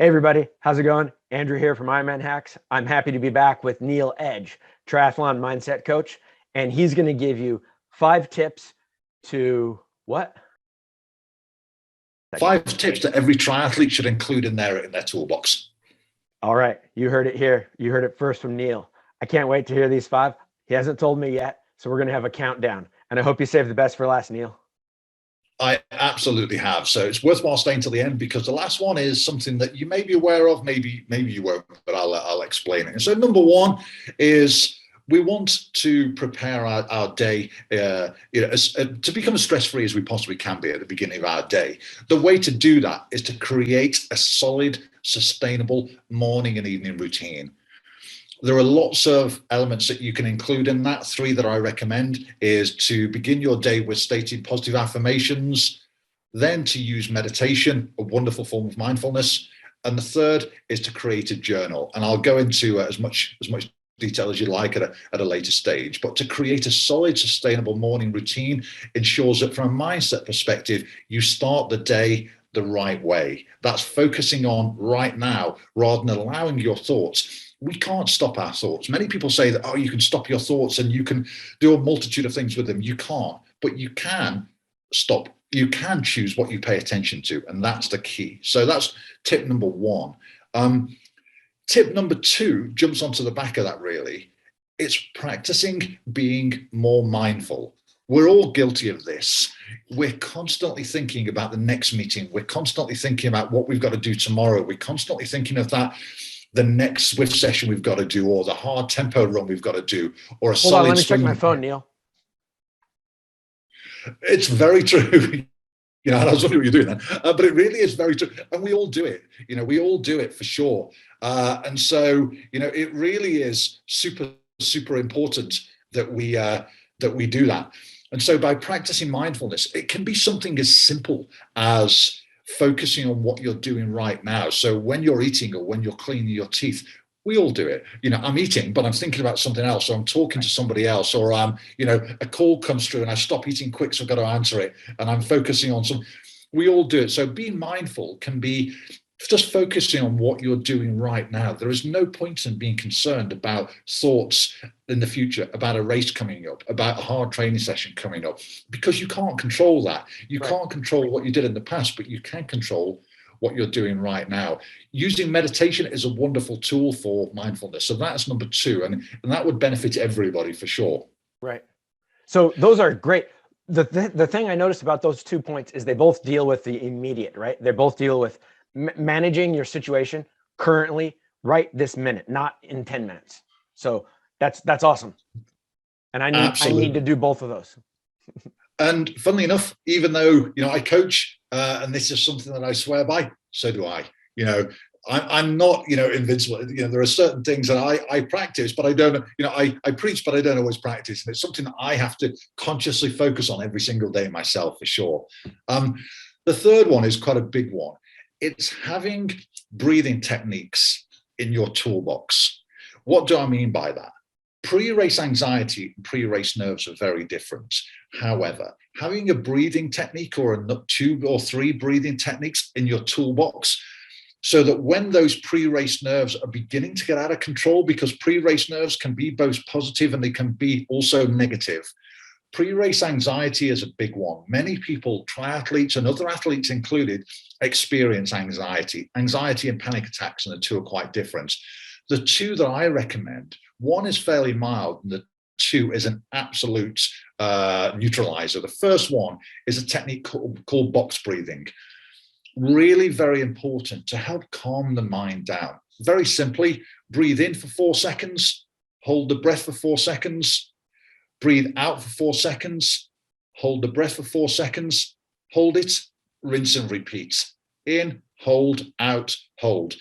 Hey everybody, how's it going? Andrew here from IronmanHacks. I'm happy to be back with Neil Edge, triathlon mindset coach, and he's going to give you 5 tips to what? 5 tips that every triathlete should include in their toolbox. All right, you heard it here. You heard it first from Neil. I can't wait to hear these 5. He hasn't told me yet, so we're going to have a countdown. And I hope you save the best for last, Neil. I absolutely have. So it's worthwhile staying till the end because the last one is something that you may be aware of, maybe you won't, but I'll explain it. And so number one is we want to prepare our day to become as stress-free as we possibly can be at the beginning of our day. The way to do that is to create a solid, sustainable morning and evening routine. There are lots of elements that you can include in that. 3 that I recommend is to begin your day with stating positive affirmations, then to use meditation, a wonderful form of mindfulness, and the 3rd is to create a journal. And I'll go into as much detail as you like at a later stage. But to create a solid, sustainable morning routine ensures that from a mindset perspective, you start the day the right way. That's focusing on right now rather than allowing your thoughts. We can't stop our thoughts. Many people say that, oh, you can stop your thoughts and you can do a multitude of things with them. You can't, but you can stop. You can choose what you pay attention to, and that's the key. So that's tip number 1. Tip number 2 jumps onto the back of that, really. It's practicing being more mindful. We're all guilty of this. We're constantly thinking about the next meeting. We're constantly thinking about what we've got to do tomorrow. We're constantly thinking of the next Swift session we've got to do, or the hard tempo run we've got to do, or a Hold on, let me check my phone, Neil. It's very true. And I was wondering what you're doing then. But it really is very true. And we all do it. We all do it for sure. And so, it really is super, super important that we do that. And so by practicing mindfulness, it can be something as simple as focusing on what you're doing right now. So when you're eating or when you're cleaning your teeth, we all do it. I'm eating, but I'm thinking about something else, or I'm talking to somebody else, or a call comes through and I stop eating quick, so I've got to answer it, and I'm focusing on some. We all do it. So being mindful can be just focusing on what you're doing right now. There is no point in being concerned about thoughts in the future, about a race coming up, about a hard training session coming up, because you can't control that. You can't control what you did in the past, but you can control what you're doing right now. Using meditation is a wonderful tool for mindfulness. So that's number 2, and that would benefit everybody for sure. Right. So those are great. The thing I noticed about those 2 points is they both deal with the immediate, right? They both deal with managing your situation currently, right this minute, not in 10 minutes. So that's awesome. And I need to do both of those. And funnily enough, even though, I coach, and this is something that I swear by, so do I. I'm not, invincible. There are certain things that I practice, but I don't, I preach, but I don't always practice. And it's something that I have to consciously focus on every single day myself, for sure. The 3rd one is quite a big one. It's having breathing techniques in your toolbox. What do I mean by that? Pre-race anxiety and pre-race nerves are very different. However, having a breathing technique or 2 or 3 breathing techniques in your toolbox, so that when those pre-race nerves are beginning to get out of control, because pre-race nerves can be both positive and they can be also negative. Pre-race anxiety is a big one. Many people, triathletes and other athletes included, experience anxiety. Anxiety and panic attacks, and the 2 are quite different. The 2 that I recommend, one is fairly mild, and the 2 is an absolute neutralizer. The first one is a technique called box breathing. Really very important to help calm the mind down. Very simply, breathe in for 4 seconds, hold the breath for 4 seconds, breathe out for 4 seconds, hold the breath for 4 seconds, hold it, rinse and repeat. In, hold, out, hold.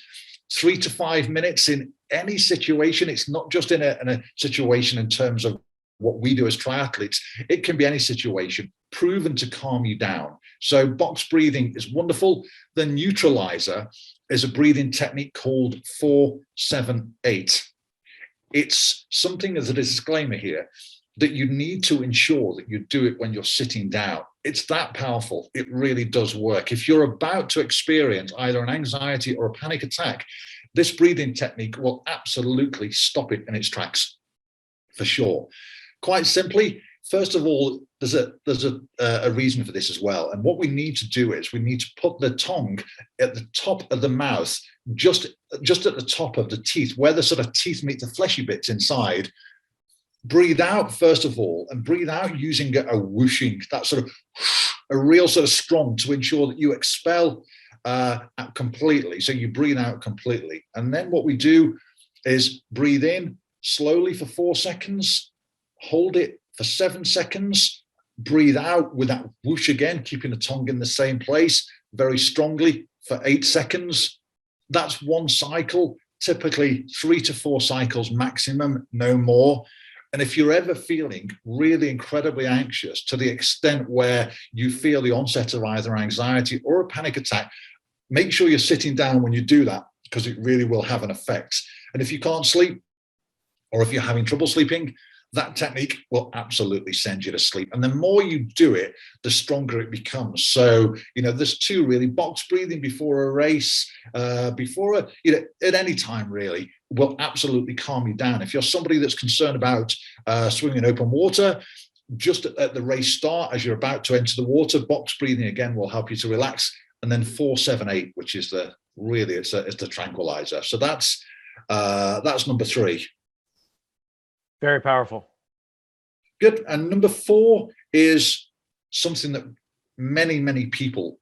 3 to 5 minutes in any situation. It's not just in a situation in terms of what we do as triathletes. It can be any situation, proven to calm you down. So box breathing is wonderful. The Neutraliser is a breathing technique called 4-7-8. It's something as a disclaimer here that you need to ensure that you do it when you're sitting down. It's that powerful. It really does work. If you're about to experience either an anxiety or a panic attack, this breathing technique will absolutely stop it in its tracks, for sure. Quite simply, first of all, there's a reason for this as well. And what we need to do is we need to put the tongue at the top of the mouth, just at the top of the teeth, where the sort of teeth meet the fleshy bits inside. Breathe out, first of all, and breathe out using a whooshing, that sort of a real sort of strong, to ensure that you expel completely. So you breathe out completely. And then what we do is breathe in slowly for 4 seconds, hold it for 7 seconds, breathe out with that whoosh again, keeping the tongue in the same place very strongly for 8 seconds. That's one cycle, typically 3 to 4 cycles maximum, no more. And if you're ever feeling really incredibly anxious to the extent where you feel the onset of either anxiety or a panic attack, make sure you're sitting down when you do that, because it really will have an effect. And if you can't sleep, or if you're having trouble sleeping, that technique will absolutely send you to sleep. And the more you do it, the stronger it becomes. So, there's two really: box breathing before a race, at any time really, will absolutely calm you down. If you're somebody that's concerned about swimming in open water, just at the race start, as you're about to enter the water, box breathing again will help you to relax. And then 4-7-8, which is it's the tranquilizer. So that's number 3. Very powerful. Good. And number 4 is something that many, many people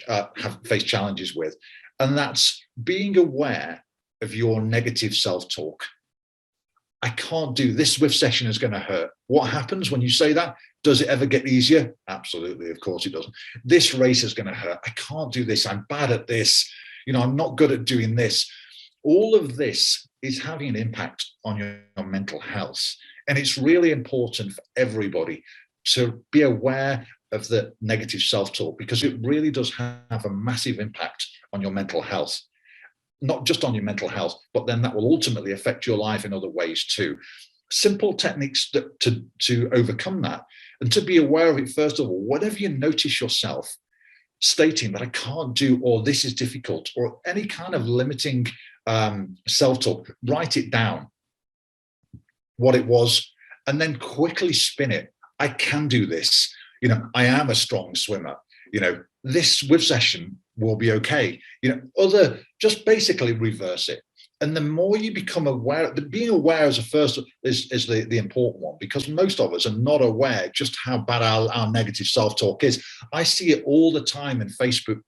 have faced challenges with, and that's being aware of your negative self-talk. I can't do this. Swift session is going to hurt. What happens when you say that? Does it ever get easier? Absolutely. Of course it doesn't. This race is going to hurt. I can't do this. I'm bad at this. I'm not good at doing this. All of this is having an impact on your mental health. And it's really important for everybody to be aware of the negative self-talk, because it really does have a massive impact on your mental health. Not just on your mental health, but then that will ultimately affect your life in other ways too. Simple techniques to overcome that, and to be aware of it. First of all, whatever you notice yourself stating that I can't do, or this is difficult, or any kind of limiting self-talk, write it down, what it was, and then quickly spin it. I can do this. I am a strong swimmer. This Swift session will be okay. Just basically reverse it. And the more you become aware, being aware is the important one, because most of us are not aware just how bad our negative self-talk is. I see it all the time in Facebook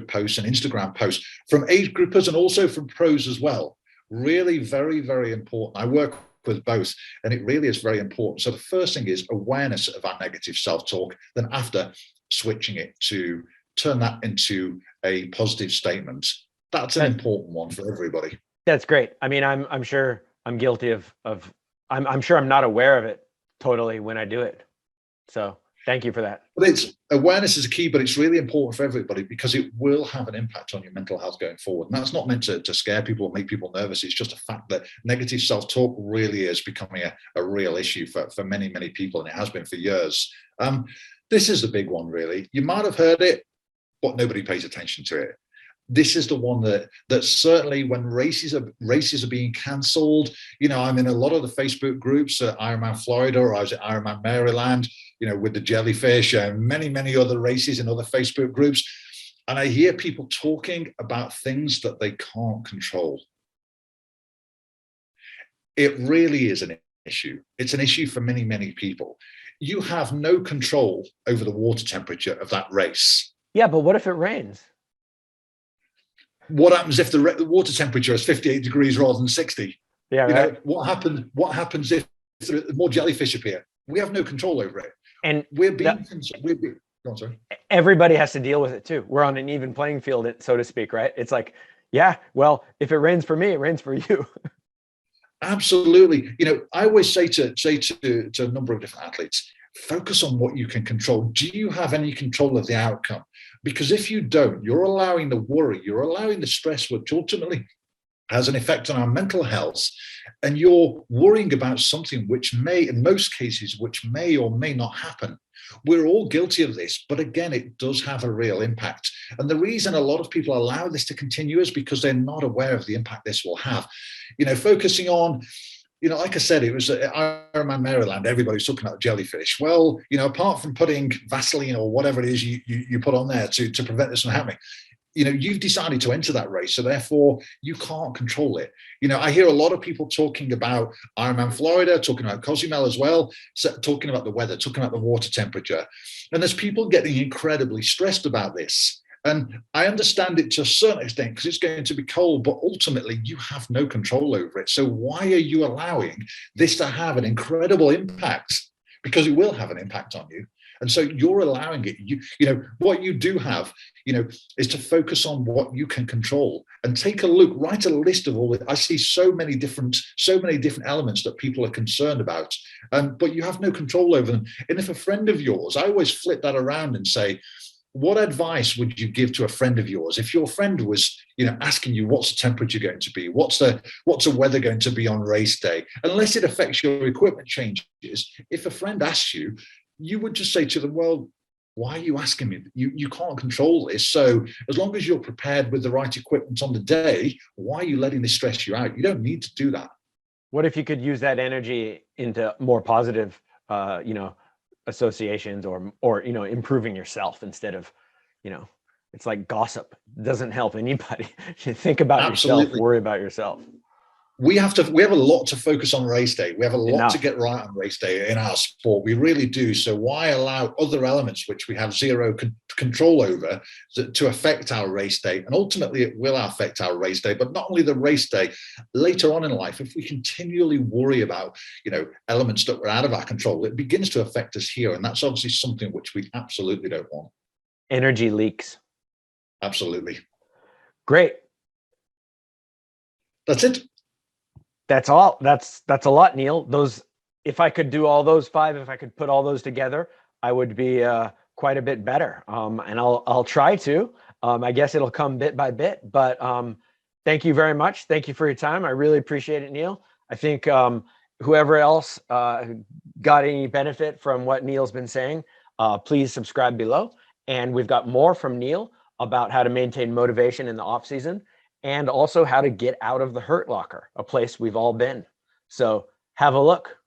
posts and Instagram posts from age groupers and also from pros as well. Really very, very important. I work with both, and it really is very important. So the first thing is awareness of our negative self-talk. Then after, switching it to turn that into a positive statement. That's an important one for everybody. That's great. I mean, I'm sure I'm guilty of I'm sure I'm not aware of it totally when I do it. So thank you for that. But awareness is a key, but it's really important for everybody, because it will have an impact on your mental health going forward. And that's not meant to scare people or make people nervous. It's just a fact that negative self-talk really is becoming a real issue for many, many people, and it has been for years. This is the big one, really. You might have heard it, but nobody pays attention to it. This is the one that certainly when races are being cancelled, I'm in a lot of the Facebook groups at Ironman Florida, or I was at Ironman Maryland, with the jellyfish and many, many other races in other Facebook groups. And I hear people talking about things that they can't control. It really is an issue. It's an issue for many, many people. You have no control over the water temperature of that race. Yeah, but what if it rains? What happens if the water temperature is 58 degrees rather than 60? Yeah, right. What happens if more jellyfish appear? We have no control over it. And everybody has to deal with it too. We're on an even playing field, so to speak, right? It's like, yeah, well, if it rains for me, it rains for you. Absolutely. I always say to a number of different athletes, focus on what you can control. Do you have any control of the outcome? Because if you don't, you're allowing the worry, you're allowing the stress, which ultimately has an effect on our mental health. And you're worrying about something which may, in most cases, which may or may not happen. We're all guilty of this, but again, it does have a real impact. And the reason a lot of people allow this to continue is because they're not aware of the impact this will have. Focusing on, like I said, it was Ironman Maryland. Everybody's talking about jellyfish. Well, apart from putting Vaseline or whatever it is you put on there to prevent this from happening, you've decided to enter that race, so therefore you can't control it. I hear a lot of people talking about Ironman Florida, talking about Cozumel as well, talking about the weather, talking about the water temperature. And there's people getting incredibly stressed about this. And I understand it to a certain extent because it's going to be cold, but ultimately you have no control over it. So why are you allowing this to have an incredible impact? Because it will have an impact on you. And so you're allowing it. What you do have, is to focus on what you can control and take a look, write a list of all it. I see so many different elements that people are concerned about, but you have no control over them. And if a friend of yours, I always flip that around and say, what advice would you give to a friend of yours if your friend was, asking you what's the temperature going to be, what's the weather going to be on race day, unless it affects your equipment changes? If a friend asks you, you would just say to them, well, why are you asking me? You can't control this. So as long as you're prepared with the right equipment on the day, why are you letting this stress you out? You don't need to do that. What if you could use that energy into more positive, associations or improving yourself instead of, it's like gossip. It doesn't help anybody. Think about Absolutely. yourself, worry about yourself. We have a lot to focus on race day. We have a lot to get right on race day in our sport. We really do. So why allow other elements which we have zero control over to affect our race day? And ultimately it will affect our race day, but not only the race day, later on in life, if we continually worry about, elements that were out of our control, it begins to affect us here. And that's obviously something which we absolutely don't want. Energy leaks. Absolutely. Great. That's it. That's all. That's a lot, Neil. If I could do all those 5, if I could put all those together, I would be quite a bit better. And I'll try to. I guess it'll come bit by bit. But thank you very much. Thank you for your time. I really appreciate it, Neil. I think whoever else got any benefit from what Neil's been saying, please subscribe below. And we've got more from Neil about how to maintain motivation in the off season, and also how to get out of the hurt locker, a place we've all been. So have a look.